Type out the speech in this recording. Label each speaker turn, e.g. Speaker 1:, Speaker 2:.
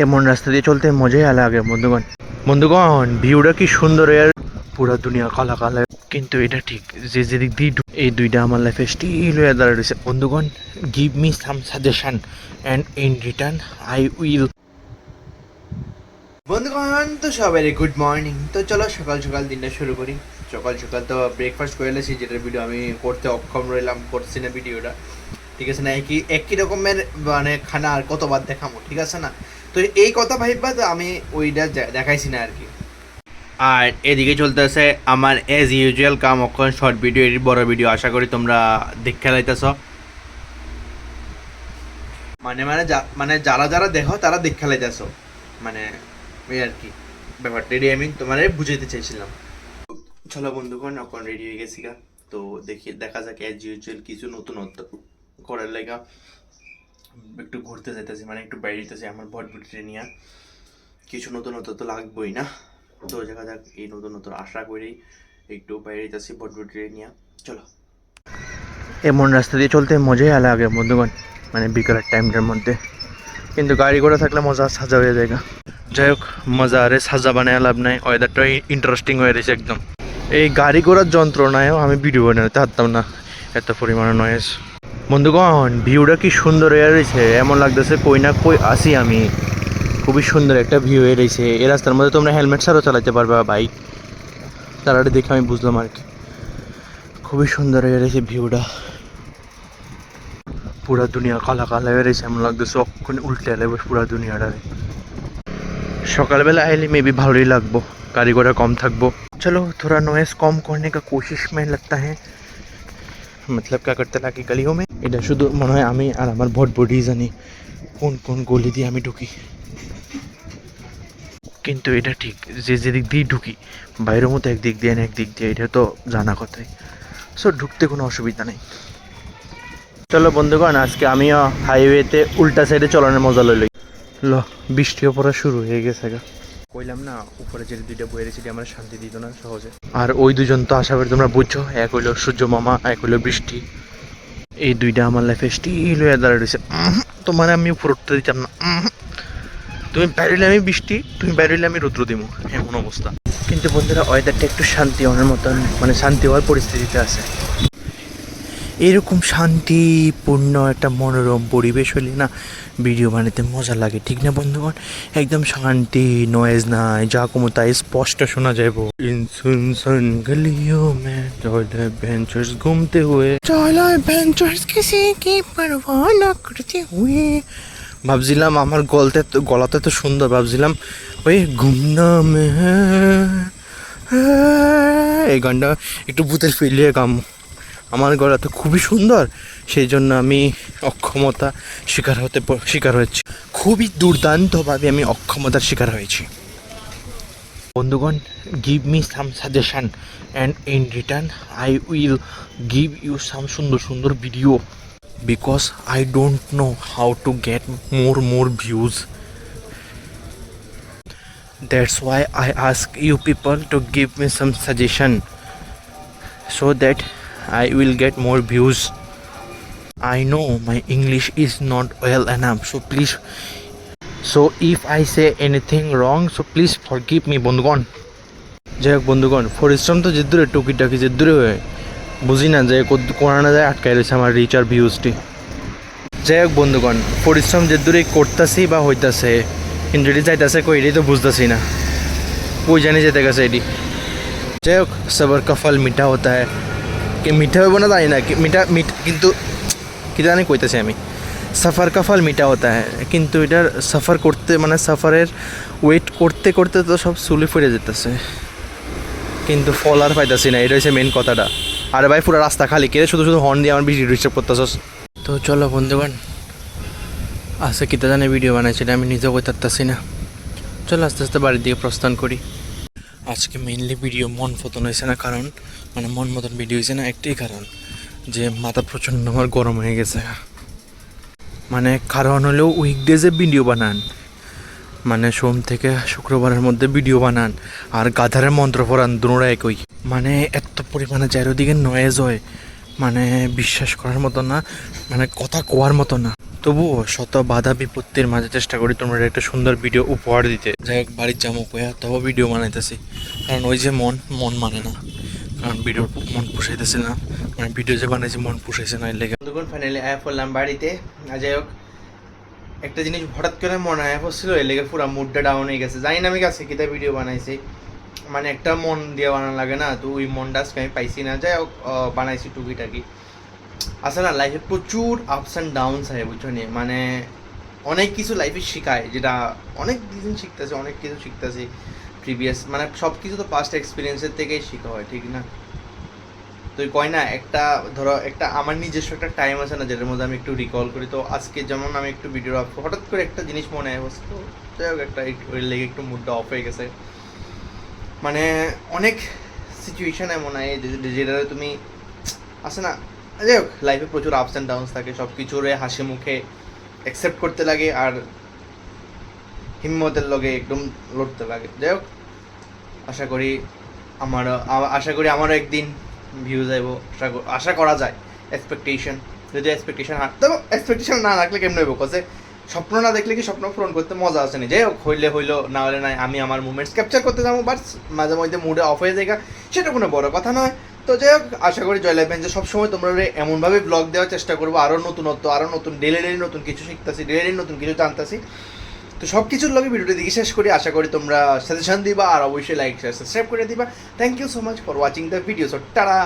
Speaker 1: এমন রাস্তা দিয়ে চলতে মজাই লাগে বন্ধুগণ। বন্ধুগণ ভিউটা কি সুন্দর, এর পুরা দুনিয়া কালা কালা, কিন্তু এটা ঠিক যে যেদিক দিয়ে এই দুইটা আমার লাইফে স্টিল হয়ে দাঁড়িয়েছে। বন্ধুগণ, give me some suggestion and in return I will. বন্ধুগণ, তো সবাই গুড মর্নিং। তো চলো সকাল সকাল দিনটা শুরু করি। সকাল সকাল তো ব্রেকফাস্ট করে এলেছি, যেটার ভিডিও আমি করতে অক্ষম রইলাম, করছি না ভিডিওটা, ঠিক আছে না? একই রকমের মানে খানা আর কতবার দেখাবো, ঠিক আছে না? তো এই কথা ভাইবা তো আমি ওইটা দেখাইছি না আর কি। আর এদিকে চলতেছে আমার এজ ইউজুয়াল কাম, অক্ষণ শর্ট ভিডিও এডিট, বড় ভিডিও। আশা করি তোমরা দেখে লাইতেছ। মানে যারা যারা দেখো তারা দেখে লাইতেছ, মানে ওই আর কি ব্যাপারটা। এটি আমি তোমার বুঝাইতে চাইছিলাম। চলো বন্ধুগণ, এখন রেডি হয়ে গেছি গা। তো দেখা যাক এজ ইউজুয়াল কিছু নতুনত্ব করার লেগা একটু ঘুরতে যেতেছি, মানে একটু বাইরে যেতেছি আমার ভটভুটিটা নিয়ে। কিছু নতুনত্ব তো লাগবেই না, তো দেখা যাক এই নতুনত্ব আশা করেই একটু বাইরে যেতেছি ভটভুটিটা নিয়ে। চলো। এমন রাস্তা দিয়ে চলতে মজাই লাগে বন্ধুগণ, মানে বিকালের টাইমটার মধ্যে। কিন্তু গাড়ি ঘোড়া থাকলে মজা সাজা হয়ে যায়। যাই হোক, মজা আরে সাজা বানায় লাভ নাই, ওয়েদারটা ইন্টারেস্টিং হয়ে রয়েছে একদম। এই গাড়ি ঘোড়ার যন্ত্রণায়ও আমি ভিডিও বানাতে পারতাম না, এত পরিমাণে নয়েজ। বন্ধুগণ, ভিউটা কি সুন্দর হয়ে রয়েছে, এমন লাগতেছে কই না কই আসি আমি। খুবই সুন্দর একটা ভিউ হয়ে রয়েছে। এই রাস্তার মধ্যে তোমরা হেলমেট ছাড়াও চালাতে পারবে বাইক, তারাটা দেখে আমি বুঝলাম আর কি। খুবই সুন্দর হয়ে রয়েছে ভিউটা, পুরা দুনিয়া কালা কালা হয়ে রয়েছে, এমন লাগতেছে অক্ষণ উল্টে লাগবে পুরা দুনিয়াটারে। সকালবেলা আইলে মেবি ভালোই লাগবো, গাড়ি ঘোড়া কম থাকবো। चलो थोड़ा नॉइस कम करने का कोशिश में लगता है, मतलब क्या करते লাগে গলিও মে। এটা শুধু মনে হয় আমি আর আমার ভটভটি জানি কোন কোন গলি দিয়ে আমি ঢুকি, কিন্তু এটা ঠিক যে যেদিক দিয়ে ঢুকি বাইরের মতো একদিক দিয়ে না একদিক দিয়ে, এটা তো জানা কথাই। সো ঢুকতে কোনো অসুবিধা নেই। চলো বন্ধুগণ, আজকে আমিও হাইওয়েতে উল্টা সাইডে চলানোর মজা লই। বৃষ্টিও পড়া শুরু হয়ে গেছে গা। কইলাম না, উপরে যে দুইটা বই রয়েছে আমার শান্তি দিত না সহজে। আর ওই দুজন তো আশা করি তোমরা বুঝছো, এক হইলো সূর্য মামা, এক হইলো বৃষ্টি। এই দুইটা আমার লাইফে স্টিল হয়ে দাঁড়িয়ে রয়েছে। তোমার আমি উপর উঠতে দিতাম না। তুমি বাইরে আমি বৃষ্টি, তুমি বাইরে আমি রৌদ্র দিব, এমন অবস্থা। কিন্তু বন্ধুরা, ওয়েদারটা একটু শান্তি হওয়ার মতন, মানে শান্তি হওয়ার পরিস্থিতিতে আছে। এরকম শান্তিপূর্ণ একটা মনোরম পরিবেশ হলে না ভিডিও বানাতে মজা লাগে, ঠিক না বন্ধুগণ? একদম শান্তি, নয়েজ নাই, যা কমো তাই স্পষ্ট শোনা যাবো। ইন সুনসান গলিयों में चौदह बेंचर्स घूमते हुए, चौदह बेंचर्स किसी की परवाह ना करते हुए। ভাবছিলাম আমার গলাতে তো সুন্দর, ভাবছিলাম ওই ঘুমনাম এই গানটা একটু ভূতের ফিলিয়ে গাম। আমার গলা তো খুবই সুন্দর, সেই জন্য আমি অক্ষমতা শিকার হয়েছি, খুবই দুর্দান্তভাবে আমি অক্ষমতার শিকার হয়েছি। বন্ধুগণ, give me some suggestion and in return I will give you some সুন্দর সুন্দর video, because I don't know how to get more views. That's why I ask you people to give me some suggestion so that I will get more views. I know my English is not well enough, so please, so if I say anything wrong, so please forgive me বন্ধুগণ। যাই হোক বন্ধুগণ, পরিশ্রম তো যে দূরে টুকিটাকি যে দূরে হয়ে বুঝি না যে কোরআনে যায় আটকাই রয়েছে আমার রিচ আর ভিউজটি। যাই হোক বন্ধুগণ, পরিশ্রম যে দূরে করতেছি বা হইতাছে, কিন্তু এটি যাইতেছে কই এটাই তো বুঝতেছি না, কই জানি যেতে গেছে এটি। যাই হোক, সবর কা ফল মিঠা হতা হ্যায়, মিঠা হইব না জানি না, কিন্তু কি জানি কইতেছি আমি, সফর কা ফল মিঠা হতা হ্যায়, কিন্তু এটার সফর করতে মানে সফরের ওয়েট করতে করতে তো সব চুলে ফিরে যেতেছে, কিন্তু ফল আর পাইতেছি না, এটা হচ্ছে মেন কথাটা। আরে ভাই, পুরো রাস্তা খালি, কে শুধু শুধু হর্ন দিয়ে আমার ভিডিও ডিস্টার্ব করতেছস। তো চলো বন্ধুগণ, আজকে কিতা জানে ভিডিও বানাইছি এটা আমি নিজেও কইতে পারতেছি না। চলো আস্তে আস্তে বাড়ির দিকে প্রস্থান করি। আজকে মেইনলি ভিডিও মন মতন হয়েছে না, কারণ মানে মন মতন ভিডিও হয়েছে না একটাই কারণ, যে মাথা প্রচণ্ড আমার গরম হয়ে গেছে। মানে কারণ হলেও উইকডেজে ভিডিও বানান, মানে সোম থেকে শুক্রবারের মধ্যে ভিডিও বানান, আর গাধারের মন্ত্র পড়ান, দুটোটা একই। মানে এত পরিমাণে চারিদিকে নয়েজ হয়, মানে বিশ্বাস করার মতো না, মানে কথা কোয়ার মতো না। তবুও শত বাধা বিপত্তির মাঝে চেষ্টা করি তোমরা একটা সুন্দর ভিডিও উপহার দিতে। যাই হোক, বাড়ির জামু কয়া তবু ভিডিও বানাইতেছি, কারণ ওই যে মন মন মানে না, কারণ ভিডিওর মন পুষাইতেছে না, মানে ভিডিও যে বানাইছি মন পুষাইছে না, এর লেগে। বন্ধুগণ ফাইনালি আয়া পড়লাম বাড়িতে। যাই হোক, একটা জিনিস হঠাৎ করে মনে আয়া পড়ছিল, এর লেগে পুরো মুডটা ডাউন হয়ে গেছে। জানি না আমি কাছে কিতা ভিডিও বানাইছি, মানে একটা মন দিয়ে বানানো লাগে না, তো ওই মনটা আজকে আমি পাইছি না। যাই হোক, বানাইছি টুকিটাকি। আসলে না, লাইফে প্রচুর আপস অ্যান্ড ডাউনস হয়, বুঝছো নি, মানে অনেক কিছু লাইফে শেখায়, যেটা অনেক দিন শিখতেছে, অনেক কিছু শিখতেছি প্রিভিয়াস, মানে সব কিছু তো পাস্ট এক্সপিরিয়েন্সের থেকেই শেখা হয়, ঠিক না? তো কয় না, একটা ধরো একটা আমার নিজস্ব একটা টাইম আছে না, যেটার মধ্যে আমি একটু রিকল করি। তো আজকে যেমন আমি একটু ভিডিও হঠাৎ করে একটা জিনিস মনে হয় বসে, তো যাই হোক, একটা ওই লেগে একটু মুডটা অফ হয়ে গেছে। মানে অনেক সিচুয়েশন এমন হয় যেটা তুমি আসে না। যাই হোক, লাইফে প্রচুর আপস অ্যান্ড ডাউনস থাকে, সব কিছুরে হাসি মুখে অ্যাকসেপ্ট করতে লাগে আর হিম্মতের লগে একদম লড়তে লাগে। যাই হোক, আশা করি আমারও একদিন ভিউজ আইব, আশা করা যায়। এক্সপেকটেশন, যদি এক্সপেকটেশন তবে এক্সপেকটেশন না রাখলে কেমন হইব, কছে স্বপ্ন না দেখলে কি স্বপ্ন পূরণ করতে মজা আসে না। যাই হোক, হইলে হইলো, না হলে নাই। আমি আমার মুভমেন্টস ক্যাপচার করতে যাবো, বাট মাঝে মধ্যে মুডে অফ হয়ে যায়, সেটা কোনো বড় কথা নয়। তো যাই হোক, আশা করি জয়লাভ বেঞ্চে সবসময় তোমরা এমনভাবে ব্লগ দেওয়ার চেষ্টা করবো, আরও নতুনত্ব, আরও নতুন ডেলি নতুন কিছু শিখতেছি, ডেলি নতুন কিছু জানতেছি। তো সব কিছুর লগে ভিডিওটি দিকে শেষ করি। আশা করি তোমরা সাজেশন দিবা, আর অবশ্যই লাইক শেয়ার সাবস্ক্রাইব করে দিবা। Thank you so much for watching the video. So tata.